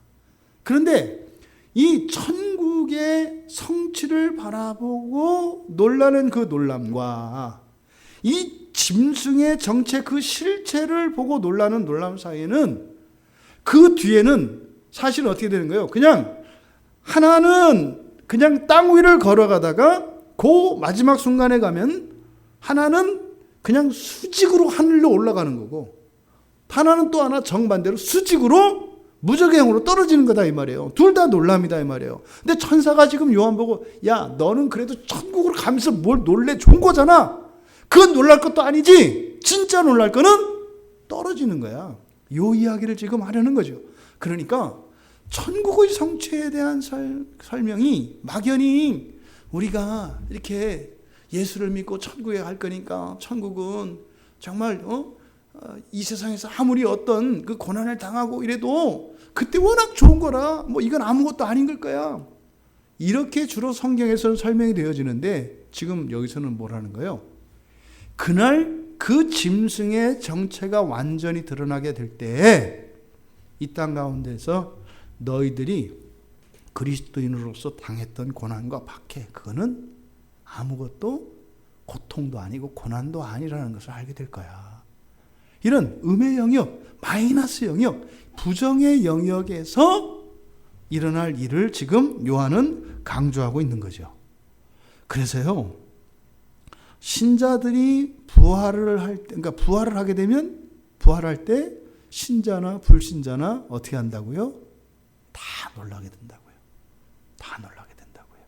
그런데 이 천국의 성취를 바라보고 놀라는 그 놀람과 이 짐승의 정체, 그 실체를 보고 놀라는 놀람 사이에는, 그 뒤에는 사실 어떻게 되는 거예요? 그냥 하나는 그냥 땅 위를 걸어가다가 그 마지막 순간에 가면 하나는 그냥 수직으로 하늘로 올라가는 거고, 하나는 또 하나 정반대로 수직으로 무적행으로 떨어지는 거다 이 말이에요. 둘 다 놀람이다 이 말이에요. 근데 천사가 지금 요한 보고 야 너는 그래도 천국으로 가면서 뭘 놀래? 좋은 거잖아. 그건 놀랄 것도 아니지. 진짜 놀랄 거는 떨어지는 거야. 요 이야기를 지금 하려는 거죠. 그러니까 천국의 성취에 대한 설명이 막연히 우리가 이렇게 예수를 믿고 천국에 갈 거니까 천국은 정말 이 세상에서 아무리 어떤 그 고난을 당하고 이래도 그때 워낙 좋은 거라 뭐 이건 아무것도 아닌 걸 거야. 이렇게 주로 성경에서는 설명이 되어지는데 지금 여기서는 뭐라는 거예요? 그날 그 짐승의 정체가 완전히 드러나게 될 때에 이 땅 가운데서 너희들이 그리스도인으로서 당했던 고난과 박해 그거는 아무것도 고통도 아니고 고난도 아니라는 것을 알게 될 거야. 이런 음의 영역, 마이너스 영역, 부정의 영역에서 일어날 일을 지금 요한은 강조하고 있는 거죠. 그래서요, 신자들이 부활을 할 때, 그러니까 부활을 하게 되면 부활할 때 신자나 불신자나 어떻게 한다고요? 다 놀라게 된다고요. 다 놀라게 된다고요.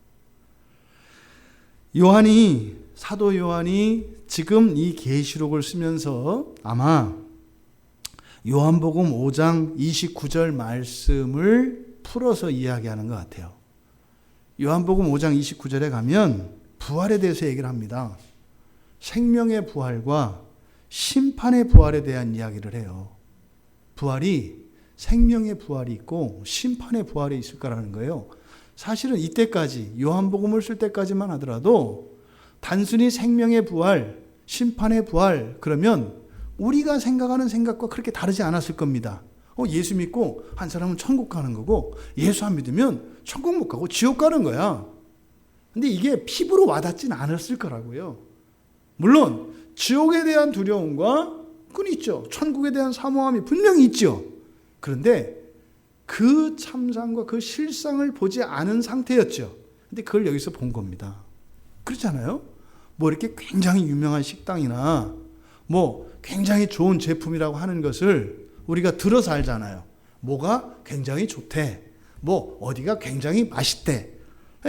사도 요한이 지금 이 계시록을 쓰면서 아마 요한복음 5장 29절 말씀을 풀어서 이야기하는 것 같아요. 요한복음 5장 29절에 가면 부활에 대해서 얘기를 합니다. 생명의 부활과 심판의 부활에 대한 이야기를 해요. 부활이 생명의 부활이 있고 심판의 부활이 있을 거라는 거예요. 사실은 이때까지 요한복음을 쓸 때까지만 하더라도 단순히 생명의 부활, 심판의 부활 그러면 우리가 생각하는 생각과 그렇게 다르지 않았을 겁니다. 예수 믿고 한 사람은 천국 가는 거고 예수 안 믿으면 천국 못 가고 지옥 가는 거야. 근데 이게 피부로 와닿지는 않았을 거라고요. 물론 지옥에 대한 두려움과 그건 있죠. 천국에 대한 사모함이 분명히 있죠. 그런데 그 참상과 그 실상을 보지 않은 상태였죠. 근데 그걸 여기서 본 겁니다. 그렇잖아요? 뭐 이렇게 굉장히 유명한 식당이나 뭐 굉장히 좋은 제품이라고 하는 것을 우리가 들어서 알잖아요. 뭐가 굉장히 좋대. 뭐 어디가 굉장히 맛있대.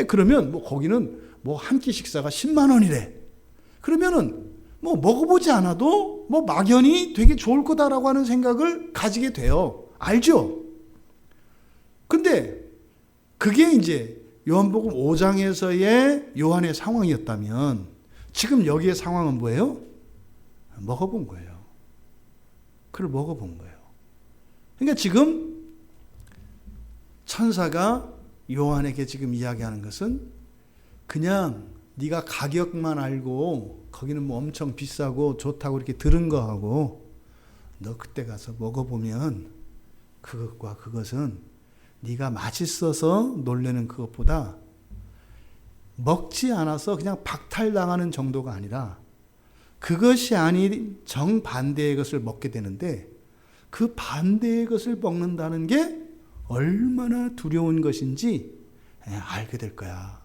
그러면 뭐 거기는 뭐 한 끼 식사가 10만 원이래. 그러면은 뭐 먹어보지 않아도 뭐 막연히 되게 좋을 거다라고 하는 생각을 가지게 돼요. 알죠? 근데 그게 이제 요한복음 5장에서의 요한의 상황이었다면 지금 여기의 상황은 뭐예요? 먹어본 거예요. 그걸 먹어본 거예요. 그러니까 지금 천사가 요한에게 지금 이야기하는 것은 그냥 네가 가격만 알고 거기는 뭐 엄청 비싸고 좋다고 이렇게 들은 거하고 너 그때 가서 먹어보면 그것과 그것은 네가 맛있어서 놀라는 그것보다 먹지 않아서 그냥 박탈당하는 정도가 아니라 그것이 아닌 정반대의 것을 먹게 되는데 그 반대의 것을 먹는다는 게 얼마나 두려운 것인지 알게 될 거야.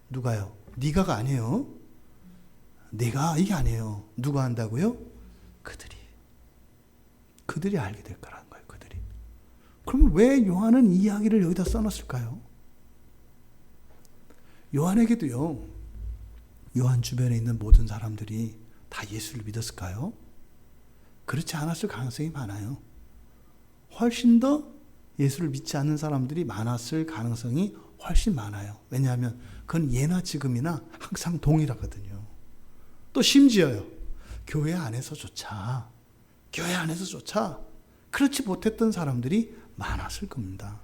누가요? 네가가 아니에요. 내가 이게 아니에요. 누가 한다고요? 그들이 알게 될 거라는 거예요. 그들이. 그러면 왜 요한은 이 이야기를 여기다 써놨을까요? 요한에게도요. 요한 주변에 있는 모든 사람들이 다 예수를 믿었을까요? 그렇지 않았을 가능성이 많아요. 훨씬 더 예수를 믿지 않는 사람들이 많았을 가능성이 훨씬 많아요. 왜냐하면 그건 예나 지금이나 항상 동일하거든요. 또 심지어요. 교회 안에서조차 그렇지 못했던 사람들이 많았을 겁니다.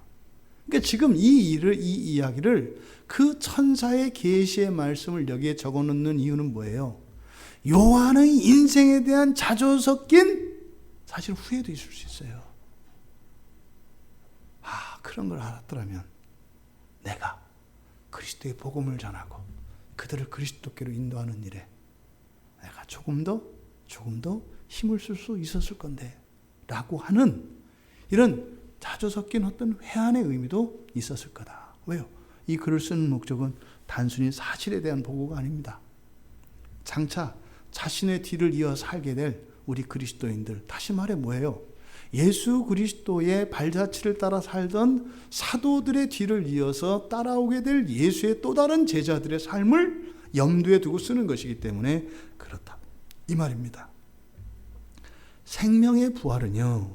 그러니까 지금 이 이야기를 그 천사의 계시의 말씀을 여기에 적어놓는 이유는 뭐예요? 요한의 인생에 대한 자주 섞인 사실 후회도 있을 수 있어요. 그런 걸 알았더라면 내가 그리스도의 복음을 전하고 그들을 그리스도께로 인도하는 일에 내가 조금 더 힘을 쓸 수 있었을 건데 라고 하는 이런 자주 섞인 어떤 회한의 의미도 있었을 거다. 왜요? 이 글을 쓰는 목적은 단순히 사실에 대한 보고가 아닙니다. 장차 자신의 뒤를 이어 살게 될 우리 그리스도인들, 다시 말해 뭐예요? 예수 그리스도의 발자취를 따라 살던 사도들의 뒤를 이어서 따라오게 될 예수의 또 다른 제자들의 삶을 염두에 두고 쓰는 것이기 때문에 그렇다, 이 말입니다. 생명의 부활은요,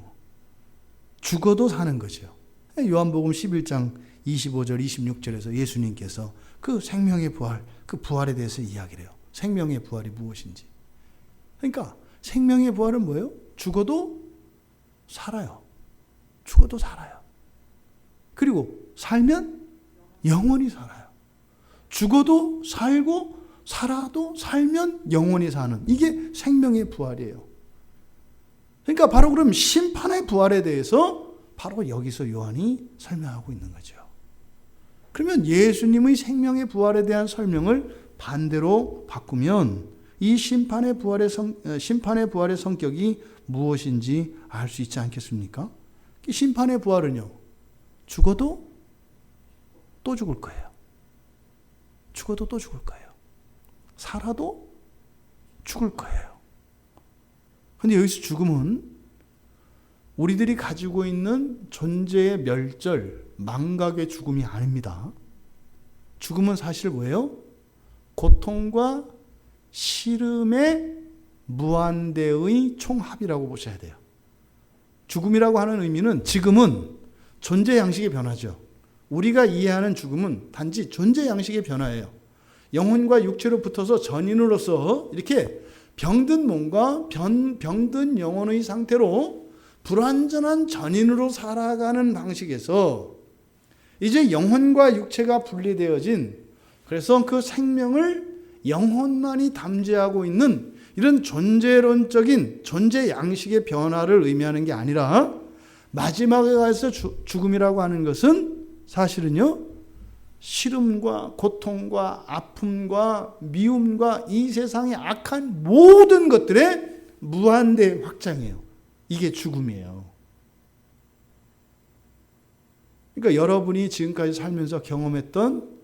죽어도 사는 거죠. 요한복음 11장 25절 26절에서 예수님께서 그 생명의 부활, 그 부활에 대해서 이야기를 해요. 생명의 부활이 무엇인지. 그러니까 생명의 부활은 뭐예요? 죽어도 살아요. 죽어도 살아요. 그리고 살면 영원히 살아요. 죽어도 살고 살아도 살면 영원히 사는, 이게 생명의 부활이에요. 그러니까 바로 그럼 심판의 부활에 대해서 바로 여기서 요한이 설명하고 있는 거죠. 그러면 예수님의 생명의 부활에 대한 설명을 반대로 바꾸면 이 심판의 부활의 성격이 무엇인지 알 수 있지 않겠습니까? 심판의 부활은요, 죽어도 또 죽을 거예요. 죽어도 또 죽을 거예요. 살아도 죽을 거예요. 그런데 여기서 죽음은 우리들이 가지고 있는 존재의 멸절, 망각의 죽음이 아닙니다. 죽음은 사실 뭐예요? 고통과 시름의 무한대의 총합이라고 보셔야 돼요. 죽음이라고 하는 의미는 지금은 존재 양식의 변화죠. 우리가 이해하는 죽음은 단지 존재 양식의 변화예요. 영혼과 육체로 붙어서 전인으로서 이렇게 병든 몸과 병든 영혼의 상태로 불완전한 전인으로 살아가는 방식에서 이제 영혼과 육체가 분리되어진, 그래서 그 생명을 영혼만이 담재하고 있는 이런 존재론적인 존재 양식의 변화를 의미하는 게 아니라, 마지막에 가서 죽음이라고 하는 것은 사실은요, 시름과 고통과 아픔과 미움과 이 세상의 악한 모든 것들의 무한대 확장이에요. 이게 죽음이에요. 그러니까 여러분이 지금까지 살면서 경험했던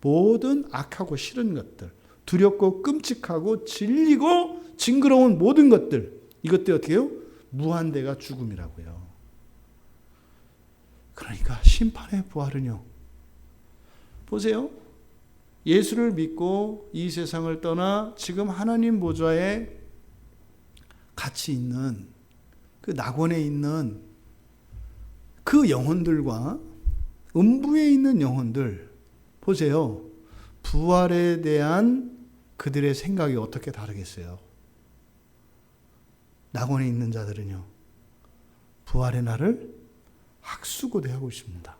모든 악하고 싫은 것들, 두렵고 끔찍하고 질리고 징그러운 모든 것들, 이것들 어떻게 해요? 무한대가 죽음이라고요. 그러니까 심판의 부활은요, 보세요. 예수를 믿고 이 세상을 떠나 지금 하나님 보좌에 같이 있는 그 낙원에 있는 그 영혼들과 음부에 있는 영혼들, 보세요. 부활에 대한 그들의 생각이 어떻게 다르겠어요? 낙원에 있는 자들은요, 부활의 날을 학수고대하고 있습니다.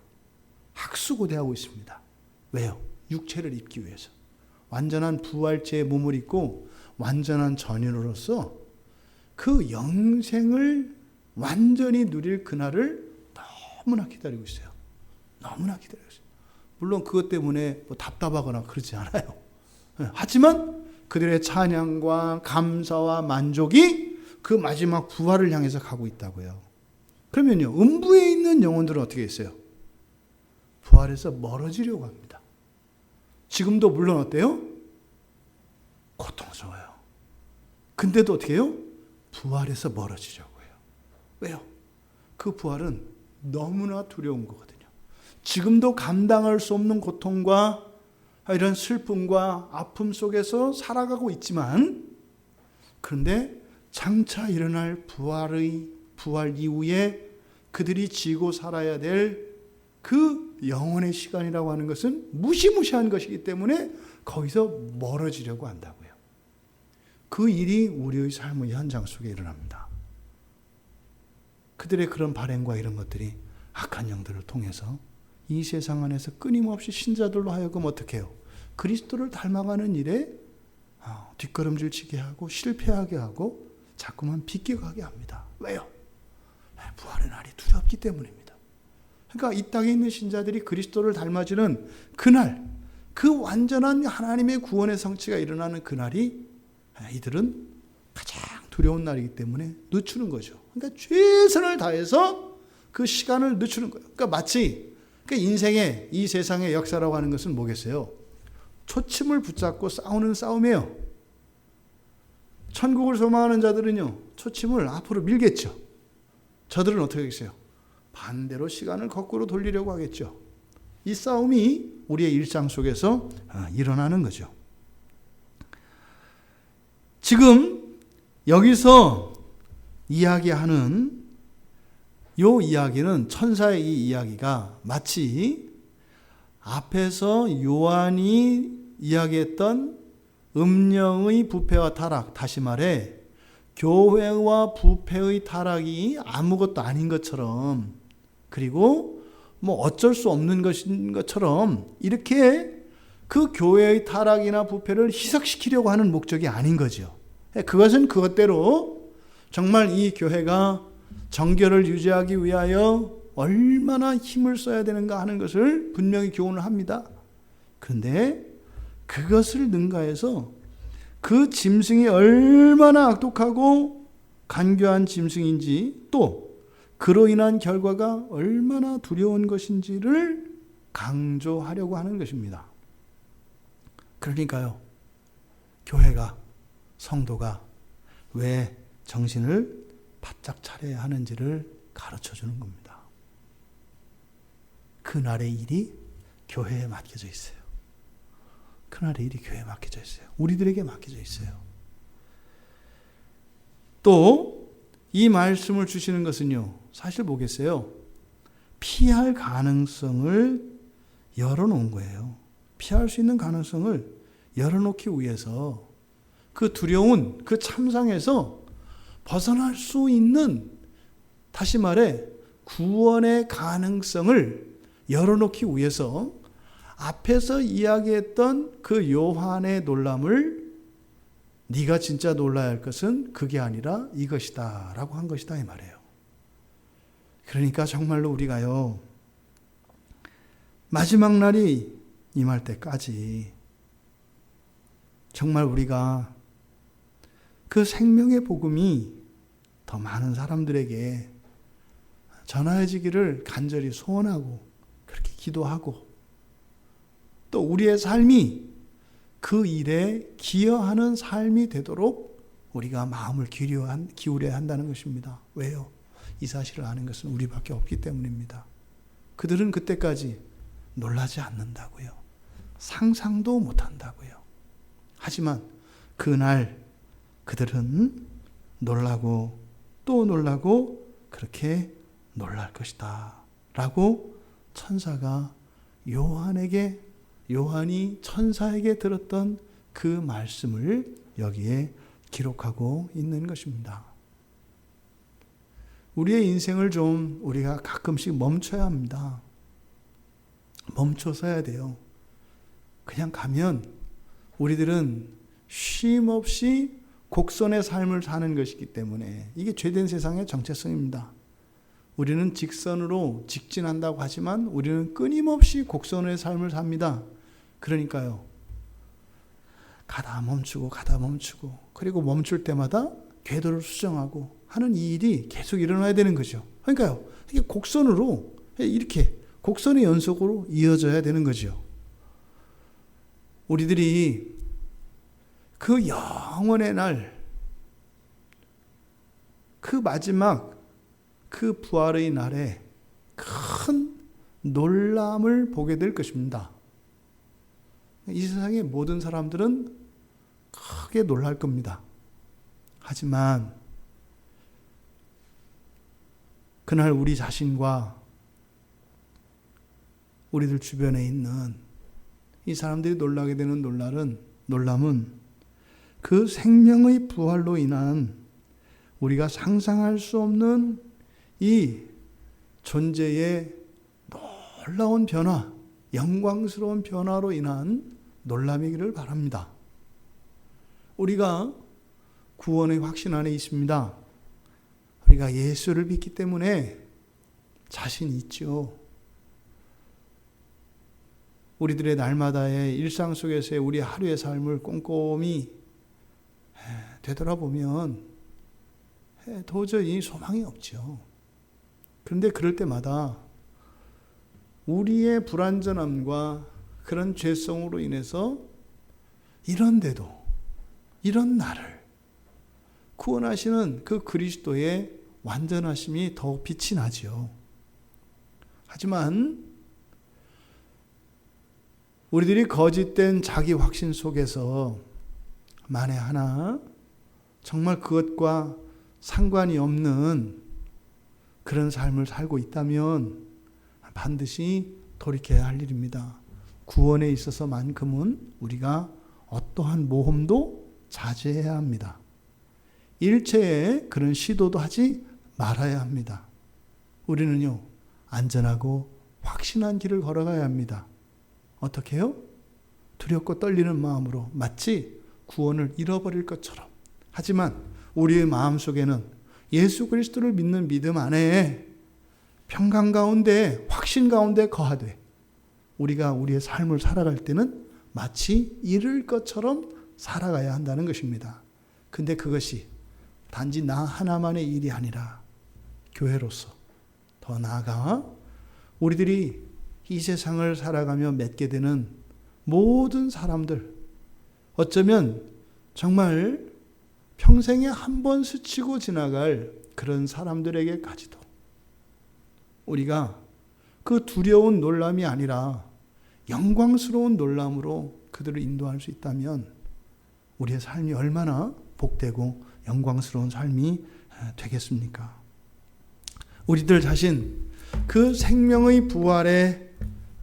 학수고대하고 있습니다. 왜요? 육체를 입기 위해서. 완전한 부활체의 몸을 입고 완전한 전인으로서 그 영생을 완전히 누릴 그날을 너무나 기다리고 있어요. 너무나 기다리고 있어요. 물론 그것 때문에 뭐 답답하거나 그러지 않아요. 하지만 그들의 찬양과 감사와 만족이 그 마지막 부활을 향해서 가고 있다고요. 그러면요, 음부에 있는 영혼들은 어떻게 했어요? 부활에서 멀어지려고 합니다. 지금도 물론 어때요? 고통스러워요. 근데도 어떻게 해요? 부활에서 멀어지려고 해요. 왜요? 그 부활은 너무나 두려운 거거든요. 지금도 감당할 수 없는 고통과 이런 슬픔과 아픔 속에서 살아가고 있지만, 그런데 장차 일어날 부활 이후에 그들이 지고 살아야 될 그 영혼의 시간이라고 하는 것은 무시무시한 것이기 때문에 거기서 멀어지려고 한다고요. 그 일이 우리의 삶의 현장 속에 일어납니다. 그들의 그런 발행과 이런 것들이 악한 영들을 통해서 이 세상 안에서 끊임없이 신자들로 하여금 어떻게 해요? 그리스도를 닮아가는 일에 뒷걸음질 치게 하고 실패하게 하고 자꾸만 비껴가게 합니다. 왜요? 부활의 날이 두렵기 때문입니다. 그러니까 이 땅에 있는 신자들이 그리스도를 닮아지는 그날, 그 완전한 하나님의 구원의 성취가 일어나는 그날이 이들은 가장 두려운 날이기 때문에 늦추는 거죠. 그러니까 최선을 다해서 그 시간을 늦추는 거예요. 그러니까 마치 인생의 이 세상의 역사라고 하는 것은 뭐겠어요? 초침을 붙잡고 싸우는 싸움이에요. 천국을 소망하는 자들은요, 초침을 앞으로 밀겠죠. 저들은 어떻게 하겠어요? 반대로 시간을 거꾸로 돌리려고 하겠죠. 이 싸움이 우리의 일상 속에서 일어나는 거죠. 지금 여기서 이야기하는 요 이야기는, 천사의 이 이야기가 마치 앞에서 요한이 이야기했던 음령의 부패와 타락, 다시 말해 교회와 부패의 타락이 아무것도 아닌 것처럼, 그리고 뭐 어쩔 수 없는 것인 것처럼 이렇게 그 교회의 타락이나 부패를 희석시키려고 하는 목적이 아닌 거죠. 그것은 그것대로 정말 이 교회가 정결을 유지하기 위하여 얼마나 힘을 써야 되는가 하는 것을 분명히 교훈을 합니다. 그런데 그것을 능가해서 그 짐승이 얼마나 악독하고 간교한 짐승인지, 또 그로 인한 결과가 얼마나 두려운 것인지를 강조하려고 하는 것입니다. 그러니까요, 교회가, 성도가 왜 정신을 바짝 차려야 하는지를 가르쳐 주는 겁니다. 그날의 일이 교회에 맡겨져 있어요. 그날의 일이 교회에 맡겨져 있어요. 우리들에게 맡겨져 있어요. 또 이 말씀을 주시는 것은요, 사실 뭐겠어요? 피할 가능성을 열어놓은 거예요. 피할 수 있는 가능성을 열어놓기 위해서 그 두려운 그 참상에서 벗어날 수 있는, 다시 말해 구원의 가능성을 열어놓기 위해서 앞에서 이야기했던 그 요한의 놀람을 네가 진짜 놀라야 할 것은 그게 아니라 이것이다 라고 한 것이다 이 말이에요. 그러니까 정말로 우리가요, 마지막 날이 임할 때까지 정말 우리가 그 생명의 복음이 더 많은 사람들에게 전해지기를 간절히 소원하고 그렇게 기도하고, 또 우리의 삶이 그 일에 기여하는 삶이 되도록 우리가 마음을 기울여야 한다는 것입니다. 왜요? 이 사실을 아는 것은 우리밖에 없기 때문입니다. 그들은 그때까지 놀라지 않는다고요. 상상도 못한다고요. 하지만 그날 그들은 놀라고 또 놀라고 그렇게 놀랄 것이다 라고 천사가 요한이 천사에게 들었던 그 말씀을 여기에 기록하고 있는 것입니다. 우리의 인생을 좀 우리가 가끔씩 멈춰야 합니다. 멈춰서 해야 돼요. 그냥 가면 우리들은 쉼 없이 곡선의 삶을 사는 것이기 때문에 이게 죄된 세상의 정체성입니다. 우리는 직선으로 직진한다고 하지만 우리는 끊임없이 곡선의 삶을 삽니다. 그러니까요, 가다 멈추고 그리고 멈출 때마다 궤도를 수정하고 하는 이 일이 계속 일어나야 되는 거죠. 그러니까요, 이게 곡선으로 이렇게 곡선의 연속으로 이어져야 되는 거죠. 우리들이 그 영원의 날, 그 마지막 그 부활의 날에 큰 놀람을 보게 될 것입니다. 이 세상의 모든 사람들은 크게 놀랄 겁니다. 하지만 그날 우리 자신과 우리들 주변에 있는 이 사람들이 놀라게 되는 놀람은 그 생명의 부활로 인한 우리가 상상할 수 없는 이 존재의 놀라운 변화, 영광스러운 변화로 인한 놀람이기를 바랍니다. 우리가 구원의 확신 안에 있습니다. 우리가 예수를 믿기 때문에 자신이 있죠. 우리들의 날마다의 일상 속에서의 우리 하루의 삶을 꼼꼼히 되돌아보면 도저히 소망이 없죠. 그런데 그럴 때마다 우리의 불완전함과 그런 죄성으로 인해서 이런데도 이런 나를 구원하시는 그 그리스도의 완전하심이 더욱 빛이 나지요. 하지만 우리들이 거짓된 자기 확신 속에서 만에 하나 정말 그것과 상관이 없는 그런 삶을 살고 있다면 반드시 돌이켜야 할 일입니다. 구원에 있어서만큼은 우리가 어떠한 모험도 자제해야 합니다. 일체의 그런 시도도 하지 말아야 합니다. 우리는요, 안전하고 확신한 길을 걸어가야 합니다. 어떻게 해요? 두렵고 떨리는 마음으로 마치 구원을 잃어버릴 것처럼. 하지만 우리의 마음속에는 예수 그리스도를 믿는 믿음 안에 평강 가운데, 확신 가운데 거하되 우리가 우리의 삶을 살아갈 때는 마치 잃을 것처럼 살아가야 한다는 것입니다. 근데 그것이 단지 나 하나만의 일이 아니라 교회로서 더 나아가 우리들이 이 세상을 살아가며 맺게 되는 모든 사람들, 어쩌면 정말 평생에 한 번 스치고 지나갈 그런 사람들에게까지도 우리가 그 두려운 놀람이 아니라 영광스러운 놀람으로 그들을 인도할 수 있다면 우리의 삶이 얼마나 복되고 영광스러운 삶이 되겠습니까? 우리들 자신 그 생명의 부활의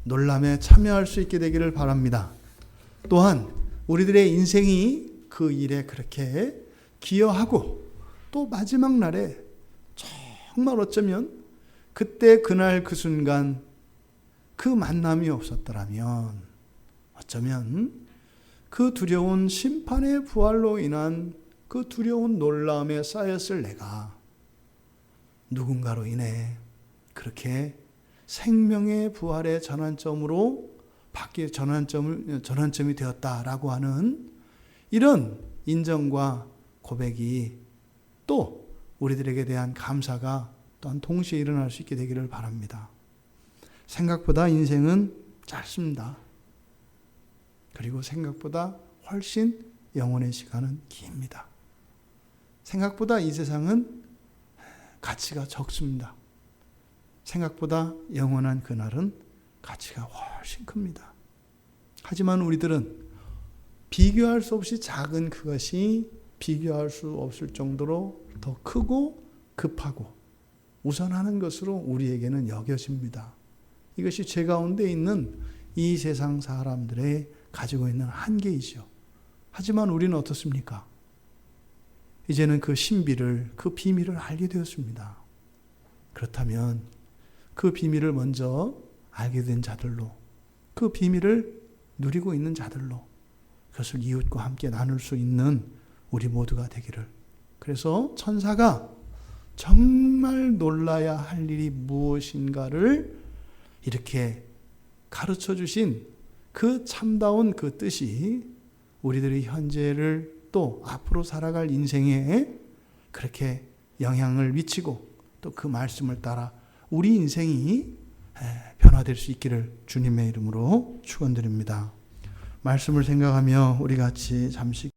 놀람에 참여할 수 있게 되기를 바랍니다. 또한 우리들의 인생이 그 일에 그렇게 기여하고 또 마지막 날에 정말 어쩌면 그때 그날 그 순간 그 만남이 없었더라면 어쩌면 그 두려운 심판의 부활로 인한 그 두려운 놀라움에 쌓였을 내가 누군가로 인해 그렇게 생명의 부활의 전환점으로 전환점이 되었다라고 하는 이런 인정과 고백이 또 우리들에게 대한 감사가 또한 동시에 일어날 수 있게 되기를 바랍니다. 생각보다 인생은 짧습니다. 그리고 생각보다 훨씬 영혼의 시간은 깁니다. 생각보다 이 세상은 가치가 적습니다. 생각보다 영원한 그날은 가치가 훨씬 큽니다. 하지만 우리들은 비교할 수 없이 작은 그것이 비교할 수 없을 정도로 더 크고 급하고 우선하는 것으로 우리에게는 여겨집니다. 이것이 죄 가운데 있는 이 세상 사람들의 가지고 있는 한계이죠. 하지만 우리는 어떻습니까? 이제는 그 신비를, 그 비밀을 알게 되었습니다. 그렇다면 그 비밀을 먼저 알게 된 자들로, 그 비밀을 누리고 있는 자들로 그것을 이웃과 함께 나눌 수 있는 우리 모두가 되기를. 그래서 천사가 정말 놀라야 할 일이 무엇인가를 이렇게 가르쳐 주신 그 참다운 그 뜻이 우리들의 현재를 또 앞으로 살아갈 인생에 그렇게 영향을 미치고 또 그 말씀을 따라 우리 인생이 변화될 수 있기를 주님의 이름으로 축원드립니다. 말씀을 생각하며 우리 같이 잠시